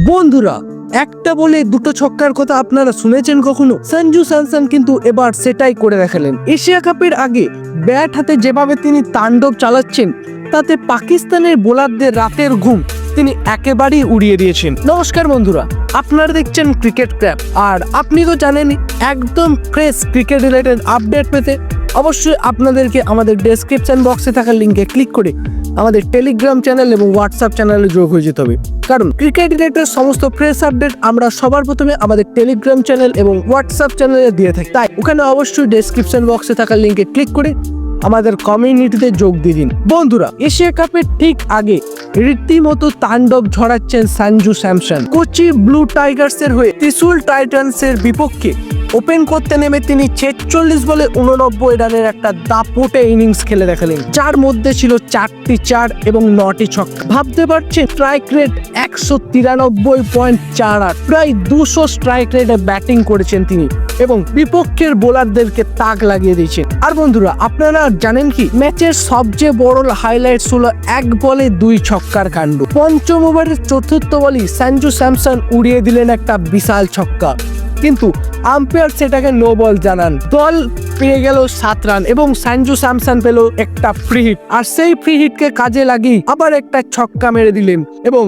বন্ধুরা, একটা বলে দুটো ছক্কার কথা আপনারা শুনেছেন কখনো? সঞ্জু স্যামসন কিন্তু এবার সেটাই করে দেখালেন। এশিয়া কাপের আগে ব্যাট হাতে যেভাবে তিনি তাণ্ডব চালাচ্ছেন, তাতে পাকিস্তানের বোলারদের রাতের ঘুম তিনি একেবারেই উড়িয়ে দিয়েছেন। নমস্কার বন্ধুরা, আপনারা দেখছেন ক্রিকেট ক্র্যাপ, আর আপনি তো জানেনই একদম ফ্রেশ ক্রিকেট রিলেটেড আপডেট পেতে অবশ্যই আপনাদেরকে আমাদের ডেসক্রিপশন বক্সে থাকা লিঙ্কে ক্লিক করে আমাদের টেলিগ্রাম চ্যানেল এবং হোয়াটসঅ্যাপ চ্যানেলে যোগ হয়ে যেতে হবে। কারণ ক্রিকেট রিলেটেড সমস্ত ফ্রেশ আপডেট আমরা সবার প্রথমে আমাদের টেলিগ্রাম চ্যানেল এবং হোয়াটসঅ্যাপ চ্যানেলে দিয়ে থাকি। তাই ওখানে অবশ্যই ডেসক্রিপশন বক্সে থাকা লিঙ্কে ক্লিক করে আমাদের কমিউনিটিতে যোগ দিয়ে দিন। বন্ধুরা, এশিয়া কাপের ঠিক আগে রীতিমতো তাণ্ডব ঝরাচ্ছেন সঞ্জু স্যামসন। কোচি ব্লু টাইগার্সের হয়ে ত্রিশুল টাইটান্সের বিপক্ষে ওপেন করতে নেমে তিনি 46 বলে 89 রানের একটা দাপুটে ইনিংস খেলে দেখালেন, যার মধ্যে ছিল 4টি 4 এবং 9টি ছক্কা। ভাবতে পারছেন, স্ট্রাইক রেট 193.48, প্রায় 200 স্ট্রাইক রেটে ব্যাটিং করেছেন তিনি এবং বিপক্ষের বোলারদেরকে তাক লাগিয়ে দিয়েছেন। আর বন্ধুরা, আপনারা জানেন কি, ম্যাচের সবচেয়ে বড় হাইলাইটস হলো 1 বলে 2 ছক্কার কাণ্ড। পঞ্চম ওভারের চতুর্থ বলেই সঞ্জু স্যামসন উড়িয়ে দিলেন একটা বিশাল ছক্কা, কিন্তু আম্পায়ার সেটাকে নো বল জানান। দল পেয়ে গেল 7 রান এবং সঞ্জু স্যামসন পেল একটা ফ্রি হিট, আর সেই ফ্রি হিটকে কাজে লাগিয়ে আবার একটা ছক্কা মেরে দিলেন এবং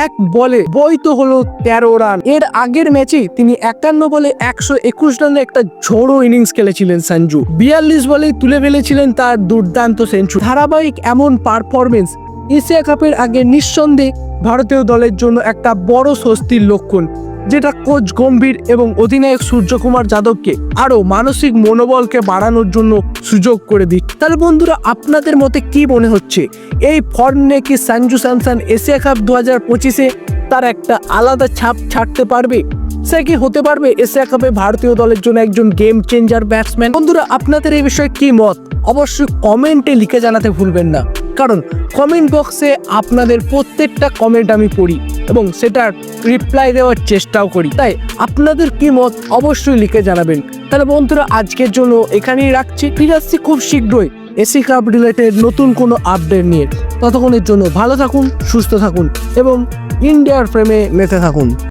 1 বলে বইতো হলো 13 রান। এর আগের ম্যাচে তিনি 51 বলে 121 রানের একটা ঝোড়ো ইনিংস খেলেছিলেন সঞ্জু। 42 বলেই তুলে ফেলেছিলেন তার দুর্দান্ত সেঞ্চুরি। ধারাবাহিক এমন পারফরমেন্স এশিয়া কাপের আগে নিঃসন্দেহে ভারতীয় দলের জন্য একটা বড় স্বস্তির লক্ষণ, যেটা কোচ গম্ভীর এবং অধিনায়ক সূর্যকুমার যাদবকে আরো মানসিক মনোবলকে বাড়ানোর জন্য সুযোগ করে দিচ্ছে। তাহলে বন্ধুরা, আপনাদের মতে কি মনে হচ্ছে, এই ফর্ম নিয়ে কি সঞ্জু স্যামসন এশিয়া কাপ 2025-এ তার একটা আলাদা ছাপ ছাড়তে পারবে? সে কি হতে পারবে এশিয়া কাপে ভারতীয় দলের জন্য একজন গেম চেঞ্জার ব্যাটসম্যান? বন্ধুরা, আপনাদের এই বিষয়ে কি মত অবশ্যই কমেন্টে লিখে জানাতে ভুলবেন না, কারণ কমেন্ট বক্সে আপনাদের প্রত্যেকটা কমেন্ট আমি পড়ি এবং সেটার রিপ্লাই দেওয়ার চেষ্টাও করি। তাই আপনাদের কি মত অবশ্যই লিখে জানাবেন। তাহলে বন্ধুরা, আজকের জন্য এখানেই রাখছি। ফিরে আসছি খুব শীঘ্রই এশিয়া কাপ রিলেটেড নতুন কোনো আপডেট নিয়ে। ততক্ষণের জন্য ভালো থাকুন, সুস্থ থাকুন এবং ইন্ডিয়ার প্রেমে মেতে থাকুন।